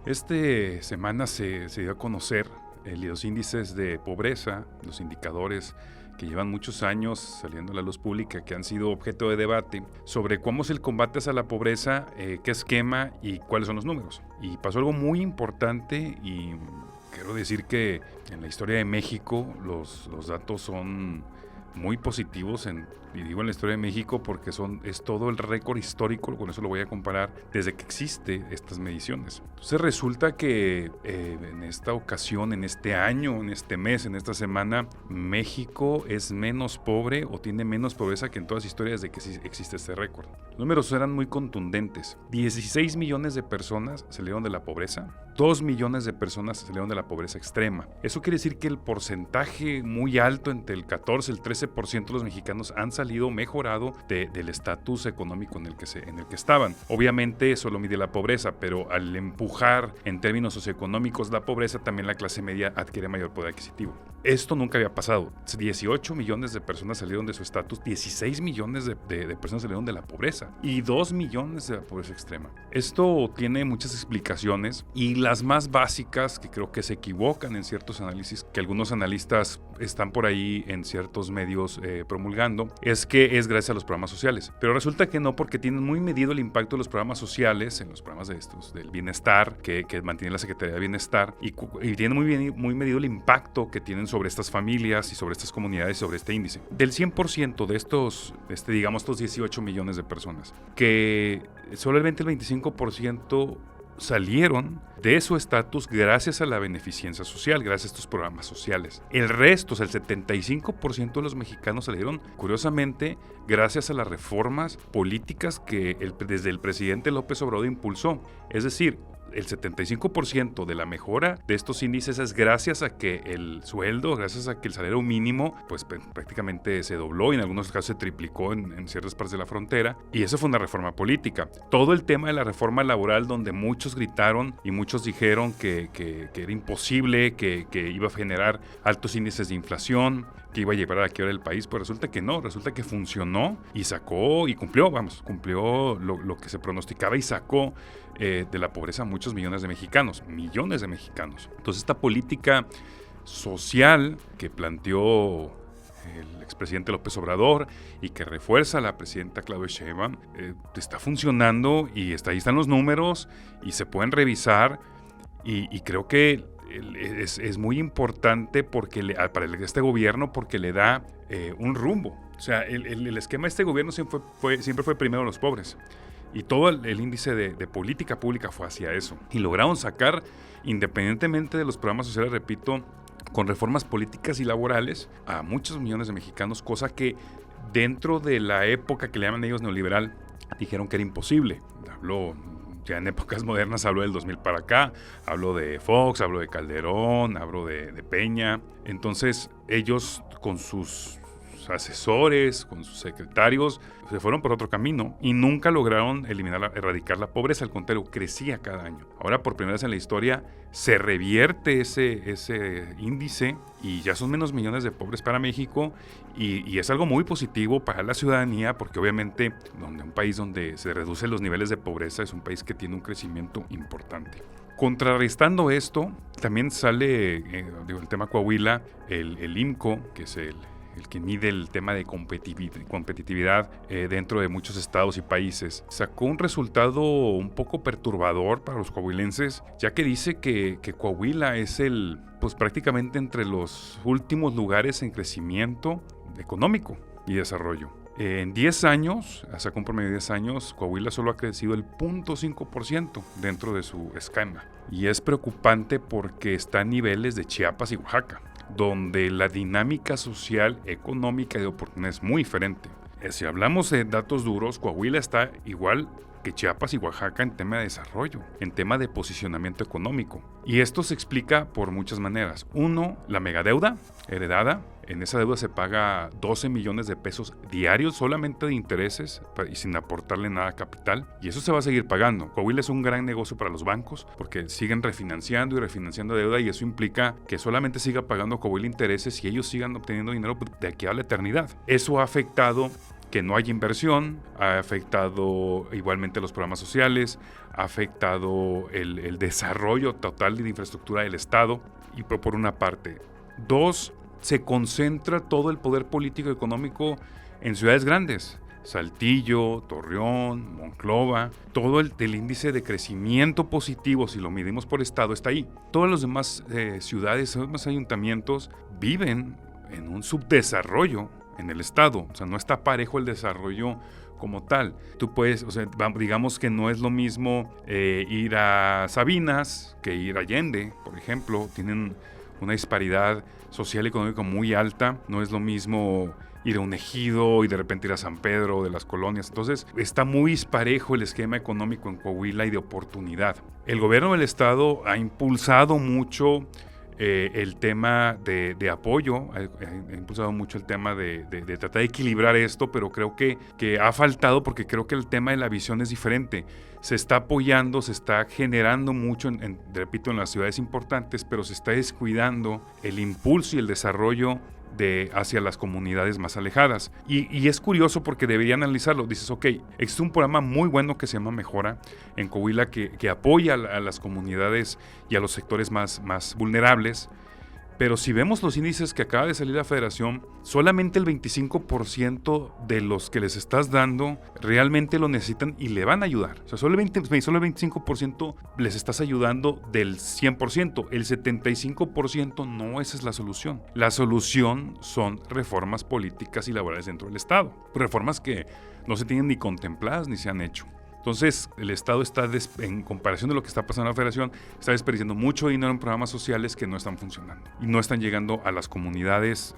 Esta semana se dio a conocer los índices de pobreza, los indicadores que llevan muchos años saliendo a la luz pública, que han sido objeto de debate sobre cómo es el combate hacia la pobreza, qué esquema y cuáles son los números. Y pasó algo muy importante y quiero decir que en la historia de México los datos son muy positivos, y digo en la historia de México porque es todo el récord histórico, con eso lo voy a comparar, desde que existe estas mediciones. Entonces resulta que en esta ocasión, en este año, en este mes, en esta semana, México es menos pobre o tiene menos pobreza que en todas las historias de que existe este récord. Los números eran muy contundentes. 16 millones de personas salieron de la pobreza, 2 millones de personas salieron de la pobreza extrema. Eso quiere decir que el porcentaje muy alto, entre el 14 y el 13% de los mexicanos han salido mejorado del estatus económico en el que estaban. Obviamente eso lo mide la pobreza, pero al empujar en términos socioeconómicos la pobreza, también la clase media adquiere mayor poder adquisitivo. Esto nunca había pasado. 18 millones de personas salieron de su estatus, 16 millones de personas salieron de la pobreza y 2 millones de la pobreza extrema. Esto tiene muchas explicaciones y las más básicas, que creo que se equivocan en ciertos análisis, que algunos analistas están por ahí en ciertos medios promulgando, es que es gracias a los programas sociales. Pero resulta que no, porque tienen muy medido el impacto de los programas sociales, en los programas del bienestar, que mantiene la Secretaría de Bienestar, y tienen muy medido el impacto que tienen sobre estas familias y sobre estas comunidades, sobre este índice. Del 100% de estos 18 millones de personas, que solamente el 25% salieron de su estatus gracias a la beneficencia social, gracias a estos programas sociales. El resto, o sea, el 75% de los mexicanos salieron, curiosamente, gracias a las reformas políticas que desde el presidente López Obrador impulsó. Es decir, el 75% de la mejora de estos índices es gracias a que el sueldo, gracias a que el salario mínimo, pues prácticamente se dobló y en algunos casos se triplicó en ciertas partes de la frontera. Y eso fue una reforma política. Todo el tema de la reforma laboral, donde muchos gritaron y muchos dijeron que era imposible, que iba a generar altos índices de inflación, que iba a llevar a la quiebra del país, pues resulta que no, resulta que funcionó y cumplió lo que se pronosticaba y sacó de la pobreza a muchos millones de mexicanos. Entonces esta política social que planteó el expresidente López Obrador y que refuerza la presidenta Claudia Sheinbaum está funcionando y ahí están los números y se pueden revisar y creo que es muy importante para este gobierno porque le da un rumbo. O sea, el esquema de este gobierno siempre fue primero los pobres. Y todo el índice de política pública fue hacia eso. Y lograron sacar, independientemente de los programas sociales, repito, con reformas políticas y laborales, a muchos millones de mexicanos, cosa que dentro de la época que le llaman ellos neoliberal, dijeron que era imposible. Ya en épocas modernas hablo del 2000 para acá, hablo de Fox, hablo de Calderón, hablo de Peña. Entonces ellos con sus asesores, con sus secretarios, se fueron por otro camino y nunca lograron erradicar la pobreza, al contrario, crecía cada año. Ahora, por primera vez en la historia, se revierte ese índice y ya son menos millones de pobres para México y es algo muy positivo para la ciudadanía porque obviamente un país donde se reducen los niveles de pobreza es un país que tiene un crecimiento importante. Contrarrestando esto, también sale el tema Coahuila, el IMCO, que es el que mide el tema de competitividad dentro de muchos estados y países, sacó un resultado un poco perturbador para los coahuilenses, ya que dice que Coahuila es prácticamente entre los últimos lugares en crecimiento económico y desarrollo. En 10 años, sacó un promedio de 10 años, Coahuila solo ha crecido el 0.5% dentro de su esquema. Y es preocupante porque está a niveles de Chiapas y Oaxaca, donde la dinámica social, económica y de oportunidades es muy diferente. Si hablamos de datos duros, Coahuila está igual que Chiapas y Oaxaca en tema de desarrollo, en tema de posicionamiento económico. Y esto se explica por muchas maneras. Uno, la megadeuda heredada. En esa deuda se paga 12 millones de pesos diarios solamente de intereses y sin aportarle nada a capital. Y eso se va a seguir pagando. Coahuila es un gran negocio para los bancos porque siguen refinanciando y refinanciando deuda y eso implica que solamente siga pagando Coahuila intereses y ellos sigan obteniendo dinero de aquí a la eternidad. Eso ha afectado que no hay inversión, ha afectado igualmente los programas sociales, ha afectado el desarrollo total de infraestructura del Estado, y por una parte. Dos, se concentra todo el poder político y económico en ciudades grandes. Saltillo, Torreón, Monclova, todo el índice de crecimiento positivo, si lo medimos por estado, está ahí. Todas las demás ciudades, los demás ayuntamientos viven en un subdesarrollo en el estado. O sea, no está parejo el desarrollo como tal. Tú puedes, o sea, digamos que no es lo mismo ir a Sabinas que ir a Allende, por ejemplo. Tienen una disparidad social y económica muy alta. No es lo mismo ir a un ejido y de repente ir a San Pedro de las colonias. Entonces está muy disparejo el esquema económico en Coahuila y de oportunidad. El gobierno del estado ha impulsado mucho el tema de apoyo, ha impulsado mucho el tema de tratar de equilibrar esto, pero creo que ha faltado, porque creo que el tema de la visión es diferente. Se está apoyando, se está generando mucho, repito, en las ciudades importantes, pero se está descuidando el impulso y el desarrollo hacia las comunidades más alejadas. Y es curioso porque deberían analizarlo. Dices, ok, existe un programa muy bueno que se llama Mejora en Coahuila que apoya a las comunidades y a los sectores más vulnerables. Pero si vemos los índices que acaba de salir la Federación, solamente el 25% de los que les estás dando realmente lo necesitan y le van a ayudar. O sea, solo el 25% les estás ayudando del 100%. El 75% no, esa es la solución. La solución son reformas políticas y laborales dentro del Estado. Reformas que no se tienen ni contempladas ni se han hecho. Entonces, el Estado está, en comparación de lo que está pasando en la Federación, está desperdiciando mucho dinero en programas sociales que no están funcionando y no están llegando a las comunidades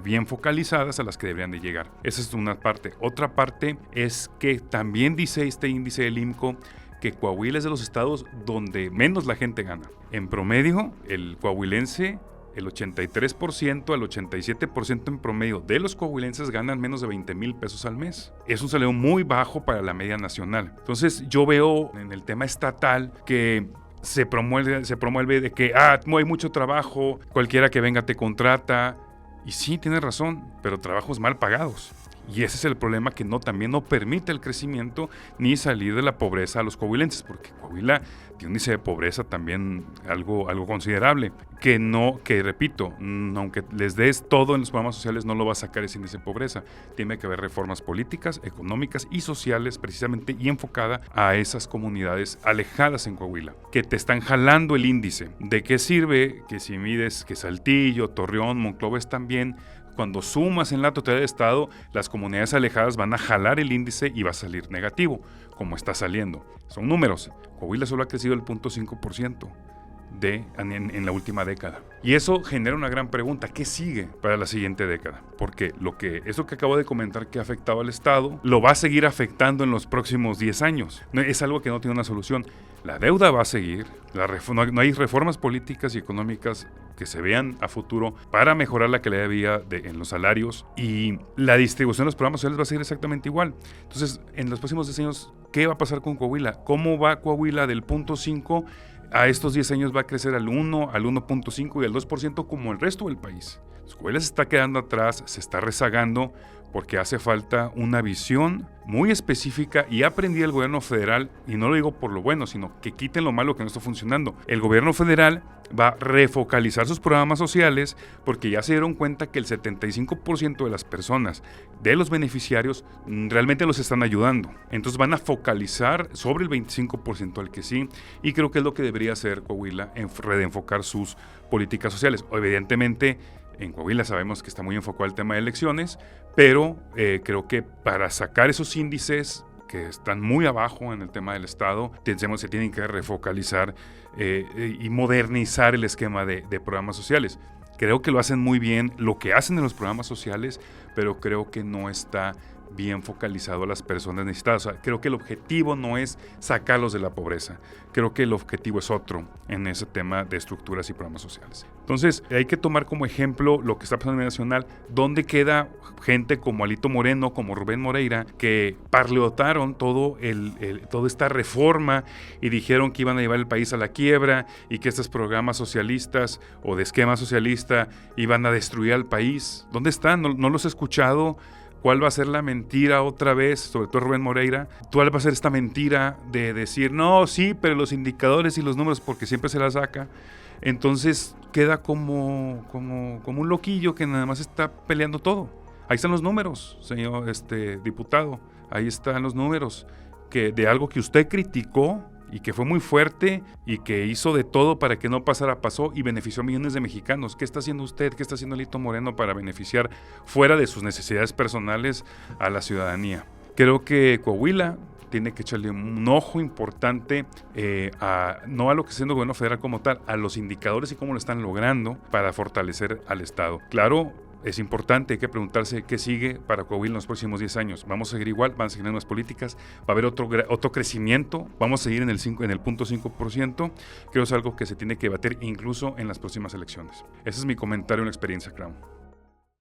bien focalizadas a las que deberían de llegar. Esa es una parte. Otra parte es que también dice este índice del IMCO que Coahuila es de los estados donde menos la gente gana. En promedio, el coahuilense, el 83% al 87% en promedio de los coahuilenses ganan menos de 20,000 pesos al mes. Es un salario muy bajo para la media nacional. Entonces yo veo en el tema estatal que se promueve de que hay mucho trabajo, cualquiera que venga te contrata. Y sí, tienes razón, pero trabajos mal pagados. Y ese es el problema, que también no permite el crecimiento ni salir de la pobreza a los coahuilenses, porque Coahuila tiene un índice de pobreza también algo considerable, que repito, aunque les des todo en los programas sociales, no lo va a sacar ese índice de pobreza. Tiene que haber reformas políticas, económicas y sociales, precisamente, y enfocada a esas comunidades alejadas en Coahuila, que te están jalando el índice. ¿De qué sirve que si mides que Saltillo, Torreón, Monclova están bien? Cuando sumas en la totalidad del estado, las comunidades alejadas van a jalar el índice y va a salir negativo, como está saliendo. Son números. Coahuila solo ha crecido el 0.5% en la última década. Y eso genera una gran pregunta. ¿Qué sigue para la siguiente década? Porque eso que acabo de comentar que ha afectado al Estado, lo va a seguir afectando en los próximos 10 años. Es algo que no tiene una solución. La deuda va a seguir. No hay reformas políticas y económicas que se vean a futuro para mejorar la calidad de vida en los salarios, y la distribución de los programas sociales va a seguir exactamente igual. Entonces, en los próximos 10 años, ¿qué va a pasar con Coahuila? ¿Cómo va Coahuila del 0.5 a estos 10 años? Va a crecer al 1, al 1.5 y al 2% como el resto del país. Coahuila se está quedando atrás, se está rezagando, porque hace falta una visión muy específica, y aprendí el gobierno federal, y no lo digo por lo bueno, sino que quiten lo malo que no está funcionando. El gobierno federal va a refocalizar sus programas sociales, porque ya se dieron cuenta que el 75% de las personas, de los beneficiarios, realmente los están ayudando. Entonces van a focalizar sobre el 25% al que sí, y creo que es lo que debería hacer Coahuila, reenfocar sus políticas sociales. Evidentemente, en Coahuila sabemos que está muy enfocado el tema de elecciones, pero creo que para sacar esos índices que están muy abajo en el tema del Estado, se tienen que refocalizar y modernizar el esquema de programas sociales. Creo que lo hacen muy bien lo que hacen en los programas sociales, pero creo que no está bien focalizado a las personas necesitadas. O sea, creo que el objetivo no es sacarlos de la pobreza. Creo que el objetivo es otro en ese tema de estructuras y programas sociales. Entonces, hay que tomar como ejemplo lo que está pasando a nivel nacional. ¿Dónde queda gente como Alito Moreno, como Rubén Moreira, que parleotaron toda esta reforma y dijeron que iban a llevar el país a la quiebra y que estos programas socialistas o de esquema socialista iban a destruir al país? ¿Dónde están? No los he escuchado ¿Cuál va a ser la mentira otra vez, sobre todo Rubén Moreira? ¿Cuál va a ser esta mentira de decir, no, sí, pero los indicadores y los números, porque siempre se la saca? Entonces queda como un loquillo que nada más está peleando todo. Ahí están los números, señor diputado. Ahí están los números de algo que usted criticó y que fue muy fuerte y que hizo de todo para que no pasara, pasó y benefició a millones de mexicanos. ¿Qué está haciendo usted? ¿Qué está haciendo Alito Moreno para beneficiar fuera de sus necesidades personales a la ciudadanía? Creo que Coahuila tiene que echarle un ojo importante no a lo que está haciendo el gobierno federal como tal, a los indicadores y cómo lo están logrando para fortalecer al Estado. Claro, es importante, hay que preguntarse qué sigue para Coahuila en los próximos 10 años. ¿Vamos a seguir igual? ¿Van a seguir nuevas políticas? ¿Va a haber otro crecimiento? ¿Vamos a seguir en el 0.5%? Creo que es algo que se tiene que debatir incluso en las próximas elecciones. Ese es mi comentario en la experiencia, Crown.